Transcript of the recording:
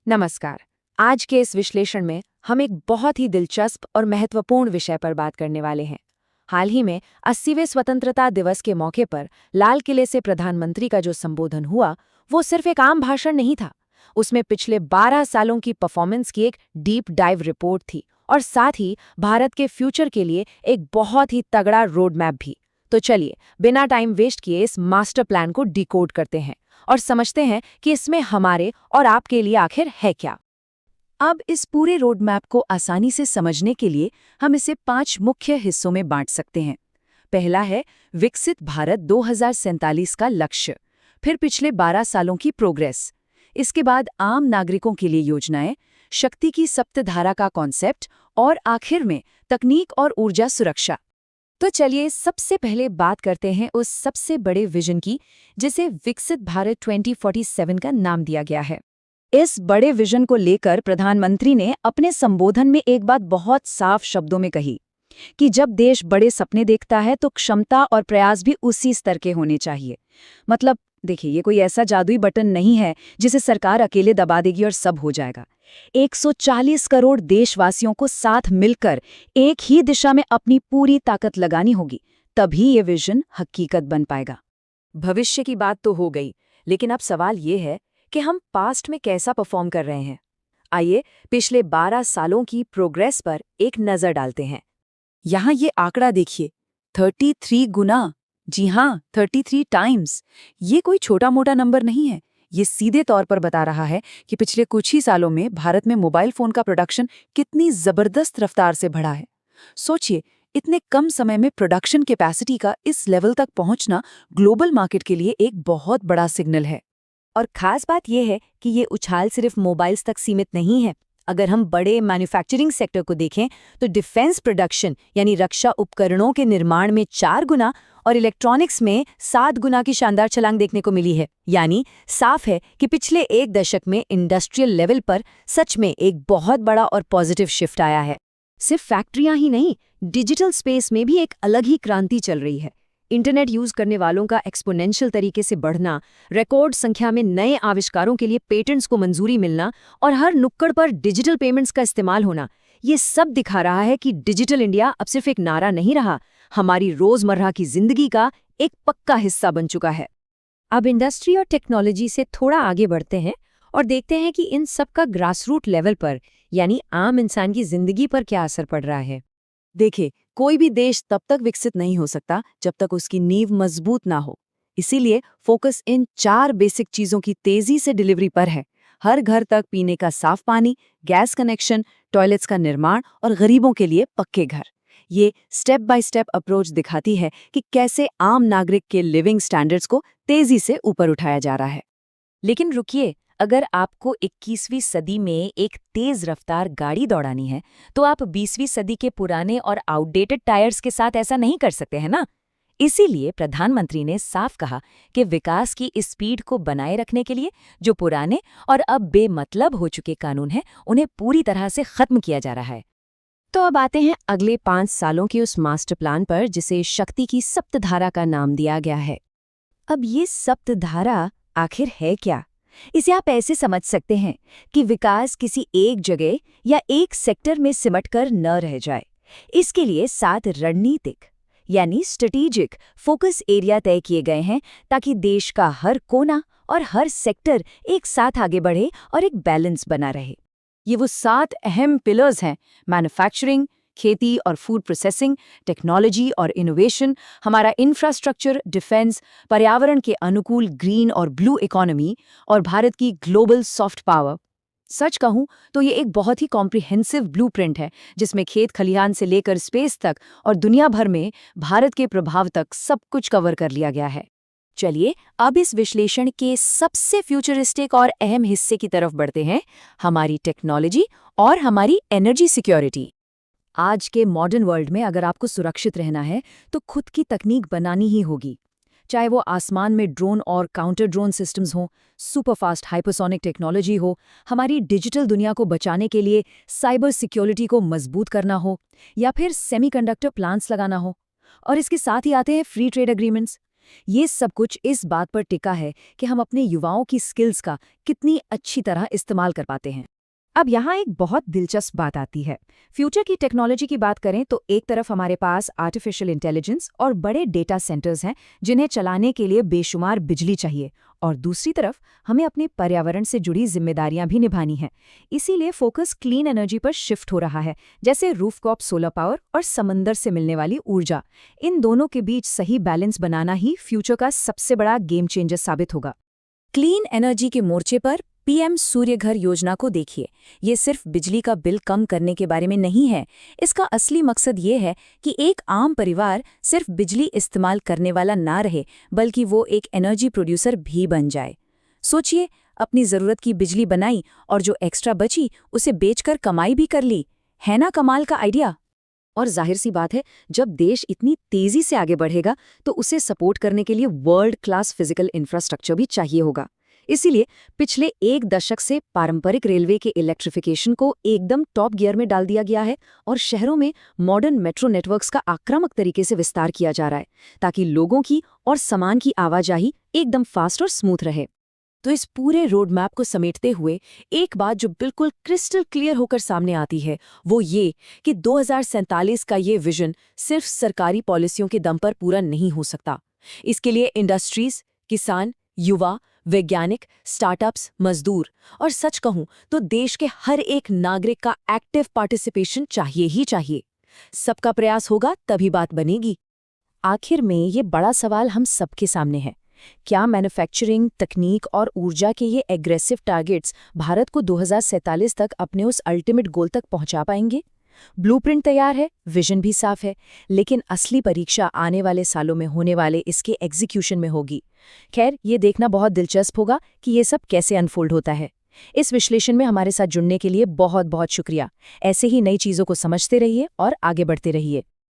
नमस्कार। आज के इस विश्लेषण में हम एक बहुत ही दिलचस्प और महत्वपूर्ण विषय पर बात करने वाले हैं। हाल ही में 80वें स्वतंत्रता दिवस के मौके पर लाल किले से प्रधानमंत्री का जो संबोधन हुआ, वो सिर्फ एक आम भाषण नहीं था। उसमें पिछले 12 सालों की परफॉर्मेंस की एक डीप डाइव रिपोर्ट थी और साथ ही भारत के फ्यूचर के लिए एक बहुत ही तगड़ा रोड मैप भी। तो चलिए, बिना टाइम वेस्ट किए इस मास्टर प्लान को डिकोड करते हैं और समझते हैं कि इसमें हमारे और आपके लिए आखिर है क्या। अब इस पूरे रोड मैप को आसानी से समझने के लिए हम इसे 5 मुख्य हिस्सों में बांट सकते हैं। पहला है विकसित भारत 2047 का लक्ष्य, फिर पिछले 12 सालों की प्रोग्रेस, इसके बाद आम नागरिकों के लिए योजनाएं, शक्ति की सप्तधारा का कॉन्सेप्ट और आखिर में तकनीक और ऊर्जा सुरक्षा। तो चलिए सबसे पहले बात करते हैं उस सबसे बड़े विजन की, जिसे विकसित भारत 2047 का नाम दिया गया है। इस बड़े विजन को लेकर प्रधानमंत्री ने अपने संबोधन में एक बात बहुत साफ शब्दों में कही कि जब देश बड़े सपने देखता है तो क्षमता और प्रयास भी उसी स्तर के होने चाहिए। मतलब देखिए, ये कोई ऐसा जादुई बटन नहीं है जिसे सरकार अकेले दबा देगी और सब हो जाएगा। 140 करोड़ देशवासियों को साथ मिलकर एक ही दिशा में अपनी पूरी ताकत लगानी होगी, तभी ये विजन हकीकत बन पाएगा। भविष्य की बात तो हो गई, लेकिन अब सवाल ये है कि हम पास्ट में कैसा परफॉर्म कर रहे हैं। आइए पिछले 12 सालों की प्रोग्रेस पर एक नज़र डालते हैं। यहाँ ये आंकड़ा देखिए, 33 गुना। जी हाँ, 33 टाइम्स। ये कोई छोटा मोटा नंबर नहीं है। ये सीधे तौर पर बता रहा है कि पिछले कुछ ही सालों में भारत में मोबाइल फोन का प्रोडक्शन कितनी जबरदस्त रफ्तार से बढ़ा है। सोचिए, इतने कम समय में प्रोडक्शन कैपेसिटी का इस लेवल तक पहुंचना ग्लोबल मार्केट के लिए एक बहुत बड़ा सिग्नल है। और खास बात यह है कि ये उछाल सिर्फ मोबाइल्स तक सीमित नहीं है। अगर हम बड़े मैन्युफैक्चरिंग सेक्टर को देखें तो डिफेंस प्रोडक्शन यानी रक्षा उपकरणों के निर्माण में 4 गुना और इलेक्ट्रॉनिक्स में 7 गुना की शानदार छलांग देखने को मिली है। यानी साफ है कि पिछले एक दशक में इंडस्ट्रियल लेवल पर सच में एक बहुत बड़ा और पॉजिटिव शिफ्ट आया है। सिर्फ फैक्ट्रियां ही नहीं, डिजिटल स्पेस में भी एक अलग ही क्रांति चल रही है। इंटरनेट यूज करने वालों का एक्सपोनेंशियल तरीके से बढ़ना, रिकॉर्ड संख्या में नए आविष्कारों के लिए पेटेंट्स को मंजूरी मिलना और हर नुक्कड़ पर डिजिटल पेमेंट्स का इस्तेमाल होना, ये सब दिखा रहा है कि डिजिटल इंडिया अब सिर्फ एक नारा नहीं रहा, हमारी रोजमर्रा की जिंदगी का एक पक्का हिस्सा बन चुका है। अब इंडस्ट्री और टेक्नोलॉजी से थोड़ा आगे बढ़ते हैं और देखते हैं कि इन सब का ग्रासरूट लेवल पर यानी आम इंसान की जिंदगी पर क्या असर पड़ रहा है। देखिए, कोई भी देश तब तक विकसित नहीं हो सकता जब तक उसकी नींव मजबूत ना हो। इसीलिए फोकस इन 4 बेसिक चीजों की तेजी से डिलीवरी पर है। हर घर तक पीने का साफ पानी, गैस कनेक्शन, टॉयलेट्स का निर्माण और गरीबों के लिए पक्के घर। ये स्टेप बाय स्टेप अप्रोच दिखाती है कि कैसे आम नागरिक के लिविंग स्टैंडर्ड्स को तेजी से ऊपर उठाया जा रहा है। लेकिन रुकिए, अगर आपको 21वीं सदी में एक तेज रफ्तार गाड़ी दौड़ानी है, तो आप 20वीं सदी के पुराने और आउटडेटेड टायर्स के साथ ऐसा नहीं कर सकते हैं ना। इसीलिए प्रधानमंत्री ने साफ कहा कि विकास की इस स्पीड को बनाए रखने के लिए जो पुराने और अब बेमतलब हो चुके कानून हैं, उन्हें पूरी तरह से खत्म किया जा रहा है। तो अब आते हैं अगले 5 सालों के उस मास्टर प्लान पर, जिसे शक्ति की सप्तधारा का नाम दिया गया है। अब ये सप्तधारा आखिर है क्या? इसे आप ऐसे समझ सकते हैं कि विकास किसी एक जगह या एक सेक्टर में सिमटकर न रह जाए। इसके लिए 7 रणनीतिक यानी स्ट्रेटेजिक फोकस एरिया तय किए गए हैं, ताकि देश का हर कोना और हर सेक्टर एक साथ आगे बढ़े और एक बैलेंस बना रहे। ये वो 7 अहम पिलर्स हैं: मैन्युफैक्चरिंग, खेती और फूड प्रोसेसिंग, टेक्नोलॉजी और इनोवेशन, हमारा इंफ्रास्ट्रक्चर, डिफेंस, पर्यावरण के अनुकूल ग्रीन और ब्लू इकोनॉमी और भारत की ग्लोबल सॉफ्ट पावर। सच कहूं तो ये एक बहुत ही कॉम्प्रिहेंसिव ब्लूप्रिंट है, जिसमें खेत खलिहान से लेकर स्पेस तक और दुनिया भर में भारत के प्रभाव तक सब कुछ कवर कर लिया गया है। चलिए अब इस विश्लेषण के सबसे फ्यूचरिस्टिक और अहम हिस्से की तरफ बढ़ते हैं, हमारी टेक्नोलॉजी और हमारी एनर्जी सिक्योरिटी। आज के मॉडर्न वर्ल्ड में अगर आपको सुरक्षित रहना है तो खुद की तकनीक बनानी ही होगी। चाहे वो आसमान में ड्रोन और काउंटर ड्रोन सिस्टम्स हों, सुपरफास्ट हाइपरसोनिक टेक्नोलॉजी हो, हमारी डिजिटल दुनिया को बचाने के लिए साइबर सिक्योरिटी को मजबूत करना हो, या फिर सेमीकंडक्टर प्लांट्स लगाना हो। और इसके साथ ही आते हैं फ्री ट्रेड एग्रीमेंट्स। ये सब कुछ इस बात पर टिका है कि हम अपने युवाओं की स्किल्स का कितनी अच्छी तरह इस्तेमाल कर पाते हैं। अब यहाँ एक बहुत दिलचस्प बात आती है। फ्यूचर की टेक्नोलॉजी की बात करें तो एक तरफ हमारे पास आर्टिफिशियल इंटेलिजेंस और बड़े डेटा सेंटर्स हैं जिन्हें चलाने के लिए बेशुमार बिजली चाहिए, और दूसरी तरफ हमें अपने पर्यावरण से जुड़ी जिम्मेदारियां भी निभानी हैं। इसीलिए फोकस क्लीन एनर्जी पर शिफ्ट हो रहा है, जैसे रूफटॉप सोलर पावर और समंदर से मिलने वाली ऊर्जा। इन दोनों के बीच सही बैलेंस बनाना ही फ्यूचर का सबसे बड़ा गेम चेंजर साबित होगा। क्लीन एनर्जी के मोर्चे पर पीएम सूर्य घर योजना को देखिए। ये सिर्फ बिजली का बिल कम करने के बारे में नहीं है। इसका असली मकसद ये है कि एक आम परिवार सिर्फ बिजली इस्तेमाल करने वाला ना रहे, बल्कि वो एक एनर्जी प्रोड्यूसर भी बन जाए। सोचिए, अपनी ज़रूरत की बिजली बनाई और जो एक्स्ट्रा बची उसे बेचकर कमाई भी कर ली। है ना कमाल का आइडिया? और जाहिर सी बात है, जब देश इतनी तेज़ी से आगे बढ़ेगा तो उसे सपोर्ट करने के लिए वर्ल्ड क्लास फिजिकल इंफ्रास्ट्रक्चर भी चाहिए होगा। इसीलिए पिछले एक दशक से पारंपरिक रेलवे के इलेक्ट्रिफिकेशन को एकदम टॉप गियर में डाल दिया गया है और शहरों में मॉडर्न मेट्रो नेटवर्क्स का आक्रामक तरीके से विस्तार किया जा रहा है, ताकि लोगों की और सामान की आवाजाही एकदम फास्ट और स्मूथ रहे। तो इस पूरे रोड मैप को समेटते हुए एक बात जो बिल्कुल क्रिस्टल क्लियर होकर सामने आती है, वो ये कि 2047 का ये विजन सिर्फ सरकारी पॉलिसियों के दम पर पूरा नहीं हो सकता। इसके लिए इंडस्ट्रीज, किसान, युवा, वैज्ञानिक, स्टार्टअप्स, मजदूर और सच कहूं तो देश के हर एक नागरिक का एक्टिव पार्टिसिपेशन चाहिए ही चाहिए। सबका प्रयास होगा तभी बात बनेगी। आखिर में ये बड़ा सवाल हम सबके सामने है। क्या मैन्युफैक्चरिंग, तकनीक और ऊर्जा के ये एग्रेसिव टारगेट्स भारत को 2047 तक अपने उस अल्टीमेट गोल तक पहुंचा पाएंगे? ब्लूप्रिंट तैयार है, विजन भी साफ है, लेकिन असली परीक्षा आने वाले सालों में होने वाले इसके एग्जीक्यूशन में होगी। खैर, ये देखना बहुत दिलचस्प होगा कि ये सब कैसे अनफोल्ड होता है। इस विश्लेषण में हमारे साथ जुड़ने के लिए बहुत बहुत शुक्रिया। ऐसे ही नई चीज़ों को समझते रहिए और आगे बढ़ते रहिए।